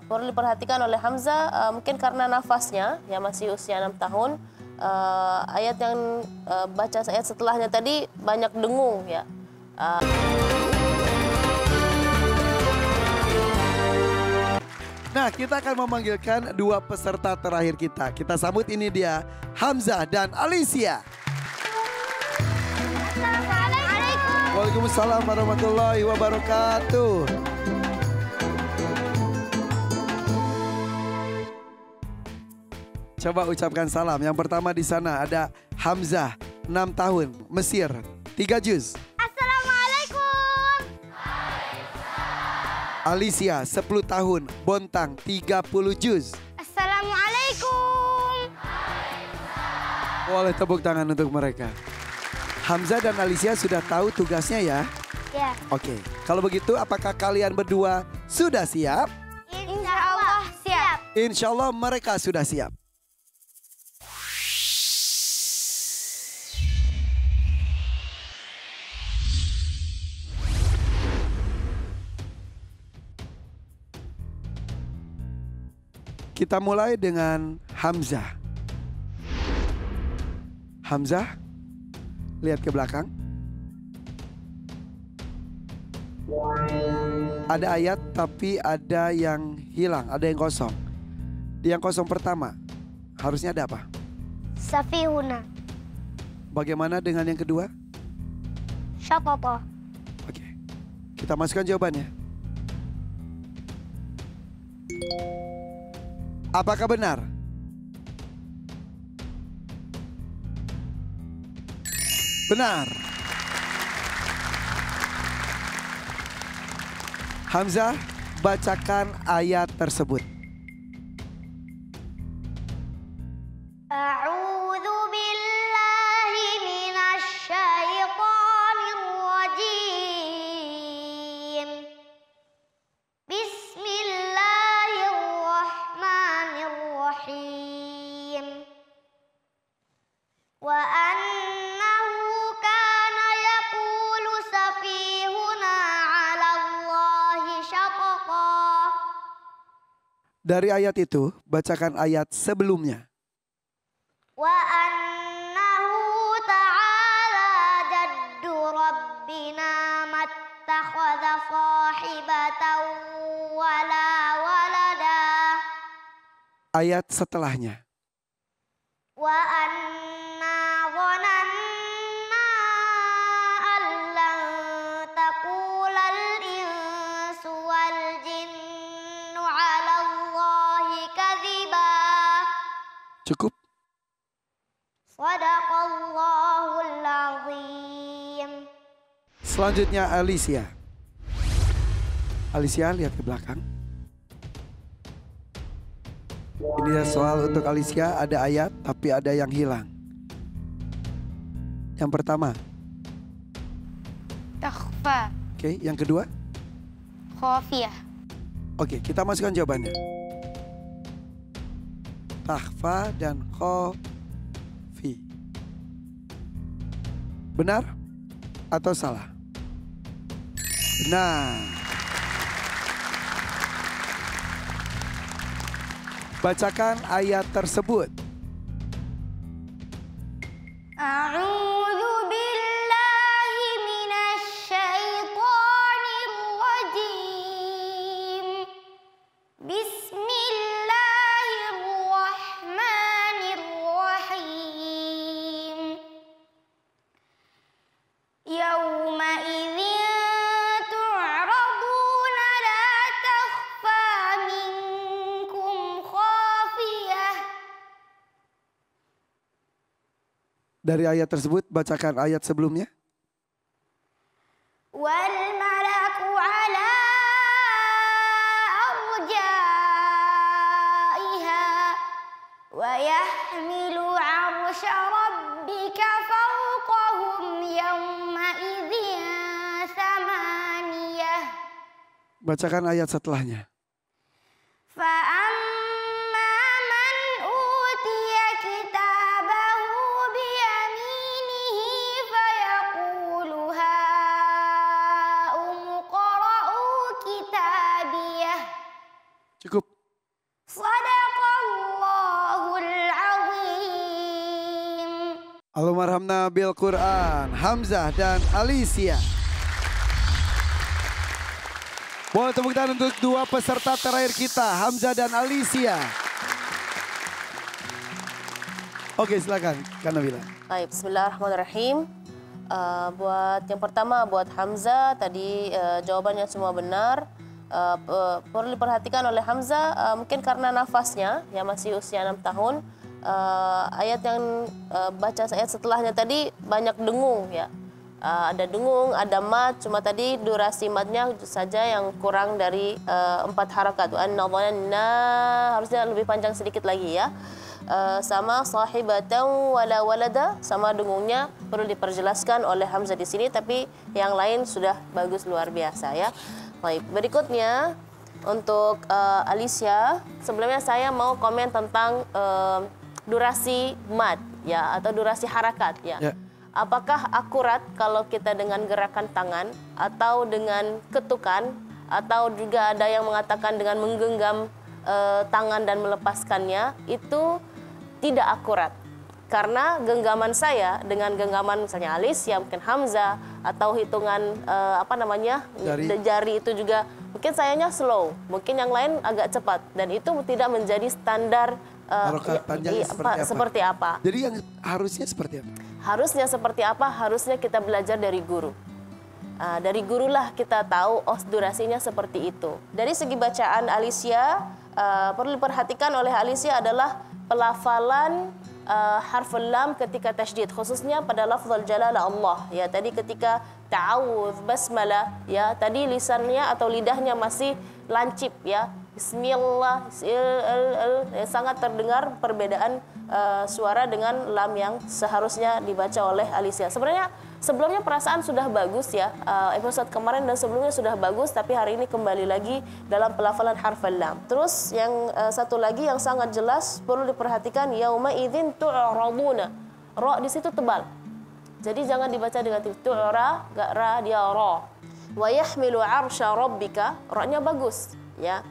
perlu diperhatikan oleh Hamzah mungkin karena nafasnya yang masih usia 6 tahun. Ayat yang baca ayat setelahnya tadi banyak dengung ya. Nah, kita akan memanggilkan dua peserta terakhir kita. Kita sambut, ini dia Hamzah dan Alicia. Assalamualaikum. Waalaikumsalam warahmatullahi wabarakatuh. Coba ucapkan salam. Yang pertama di sana ada Hamzah, 6 tahun, Mesir, 3 juz. Assalamualaikum. Alicia, 10 tahun, Bontang, 30 juz. Assalamualaikum. Boleh tepuk tangan untuk mereka. Hamzah dan Alicia sudah tahu tugasnya ya? Ya. Oke, kalau begitu apakah kalian berdua sudah siap? Insya Allah siap. Insya Allah mereka sudah siap. Kita mulai dengan Hamzah. Hamzah, lihat ke belakang. Ada ayat tapi ada yang hilang, ada yang kosong. Di yang kosong pertama, harusnya ada apa? Safihuna. Bagaimana dengan yang kedua? Syatata. Oke, kita masukkan jawabannya. Apakah benar? Benar. Hamzah, bacakan ayat tersebut. A'udzu billahi minasy syaithanir rajim. Bismillahirrahmanirrahim. Wa annahu kana yaqulu safihuna 'ala Allahi syatata. Dari ayat itu, bacakan ayat sebelumnya. Wa annahu ta'ala jaddu rabbina mattakhadha sahibatan wala walada. Ayat setelahnya. Wa anna dhananna an lan taqulal insu wal jinnu 'ala Allahi kadhiba. Cukup? Shadaqallahul azim. Selanjutnya Alicia. Alicia, lihat ke belakang. Ini ya soal untuk Alicia, ada ayat tapi ada yang hilang. Yang pertama. Takhfa. Oke, yang kedua. Khafiyah. Oke, kita masukkan jawabannya. Takhfa dan khafi. Benar atau salah? Benar. Bacakan ayat tersebut. A'udzu billahi minasy syaithanir rajim. Bismillahirrahmanirrahim. Yauma idzin tu'raduna la takhfa minkum khafiyah. Dari ayat tersebut, bacakan ayat sebelumnya. Wal malaku ala arjaiha wa yahmilu 'arsya rabbika fawqahum yawma idzin samaniyah. Bacakan ayat setelahnya. Fa'amma man utiya kitabahu biyaminihi fayaqulu ha'um qara'u kitabiyah. Cukup. Sadaqallahul azim. Allahumma bil Quran, Hamzah dan Alicia. Boleh tepuk tangan untuk dua peserta terakhir kita, Hamzah dan Alicia. Oke, silakan, Kak Nabila. Baik, bismillahirrahmanirrahim. Buat yang pertama, buat Hamzah, tadi jawabannya semua benar. Perlu diperhatikan oleh Hamzah, mungkin karena nafasnya, ya masih usia 6 tahun. Ayat yang baca ayat setelahnya tadi banyak dengung, ya. Ada dengung, ada mat, cuma tadi durasi matnya saja yang kurang dari 4 harakat. Harusnya lebih panjang sedikit lagi, ya. Sama sahibatan wala walada, sama dengungnya perlu diperjelaskan oleh Hamzah di sini, tapi yang lain sudah bagus luar biasa, ya. Baik, berikutnya untuk Alicia, sebelumnya saya mau komen tentang durasi mad, ya, atau durasi harakat, ya. Apakah akurat kalau kita dengan gerakan tangan atau dengan ketukan, atau juga ada yang mengatakan dengan menggenggam tangan dan melepaskannya, itu tidak akurat. Karena genggaman saya dengan genggaman misalnya Alicia, mungkin Hamzah, atau hitungan jari itu juga mungkin sayanya slow, mungkin yang lain agak cepat, dan itu tidak menjadi standar seperti apa. Jadi yang harusnya seperti apa? Harusnya seperti apa? Harusnya kita belajar dari guru. Dari gurulah kita tahu durasinya seperti itu. Dari segi bacaan Alicia, perlu diperhatikan oleh Alicia adalah pelafalan harful lam ketika tasydid, khususnya pada lafzul jalalah Allah, ya. Tadi ketika ta'awudz, basmalah, ya, tadi lisannya atau lidahnya masih lancip, ya. Bismillah, sangat terdengar perbedaan suara dengan lam yang seharusnya dibaca oleh Alicia. Sebenarnya sebelumnya perasaan sudah bagus, ya, episode kemarin dan sebelumnya sudah bagus, tapi hari ini kembali lagi dalam pelafalan harful lam. Terus yang satu lagi yang sangat jelas perlu diperhatikan, yauma idzin tu'raduna. Ra di situ tebal. Jadi jangan dibaca dengan tu'ra, gak ra, dia ra. Wa yahmilu 'arsya rabbika, ra-nya bagus, ya.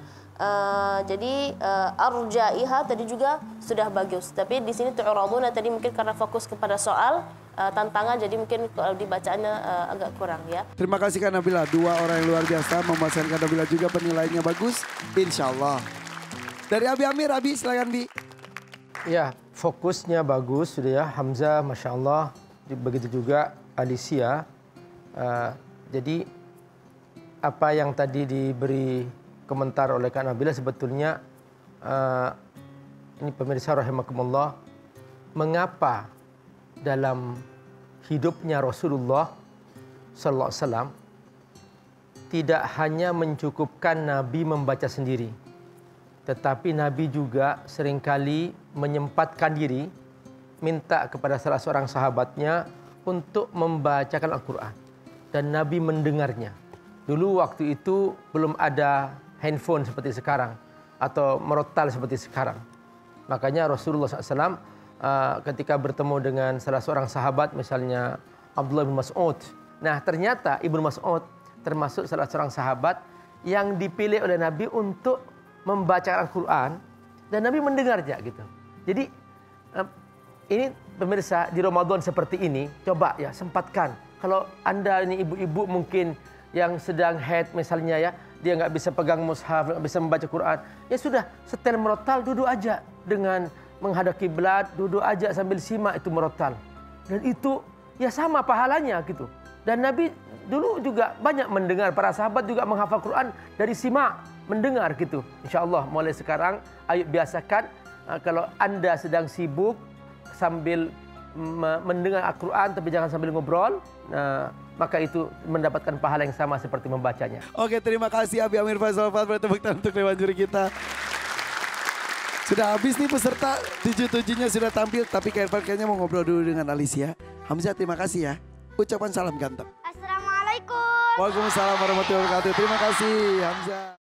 Jadi arjaiha tadi juga sudah bagus, tapi di sini tu'raduna tadi mungkin karena fokus kepada soal tantangan, jadi mungkin dibacaannya agak kurang, ya. Terima kasih Kak Nabila, dua orang yang luar biasa memuaskan Kak Nabila juga, penilaiannya bagus, insya Allah. Dari Abi Amir, Abi silakan Bi. Ya, fokusnya bagus sudah, ya, Hamzah, masya Allah, begitu juga Alicia. Jadi apa yang tadi diberi komentar oleh Kak Nabila sebetulnya ini pemirsa rahimakumullah, mengapa dalam hidupnya Rasulullah sallallahu alaihi wasallam tidak hanya mencukupkan Nabi membaca sendiri, tetapi Nabi juga seringkali menyempatkan diri minta kepada salah seorang sahabatnya untuk membacakan Al-Quran, dan Nabi mendengarnya. Dulu waktu itu belum ada handphone seperti sekarang atau merotal seperti sekarang. Makanya Rasulullah SAW ketika bertemu dengan salah seorang sahabat, misalnya Abdullah bin Mas'ud. Nah, ternyata Ibnu Mas'ud termasuk salah seorang sahabat yang dipilih oleh Nabi untuk membaca Al-Quran, dan Nabi mendengarnya, gitu. Jadi ini pemirsa, di Ramadan seperti ini, coba ya sempatkan. Kalau Anda ini ibu-ibu mungkin yang sedang haid misalnya, ya, dia nggak bisa pegang mushaf, nggak bisa membaca Quran, ya sudah, setel merotal, duduk aja dengan menghadap kiblat, duduk aja sambil simak itu merotal, dan itu ya sama pahalanya, gitu. Dan Nabi dulu juga banyak mendengar, para sahabat juga menghafal Quran dari simak, mendengar, gitu. Insya Allah mulai sekarang ayo biasakan, kalau Anda sedang sibuk sambil mendengar Al-Quran tapi jangan sambil ngobrol, maka itu mendapatkan pahala yang sama seperti membacanya. Oke, terima kasih Abi Amir Faisal Fadl, tepuk tangan untuk Dewan Juri kita. Sudah habis nih peserta, 7-7-nya sudah tampil, tapi kayaknya mau ngobrol dulu dengan Alicia. Hamzah, terima kasih ya. Ucapan salam ganteng. Assalamualaikum. Waalaikumsalam warahmatullahi wabarakatuh. Terima kasih Hamzah.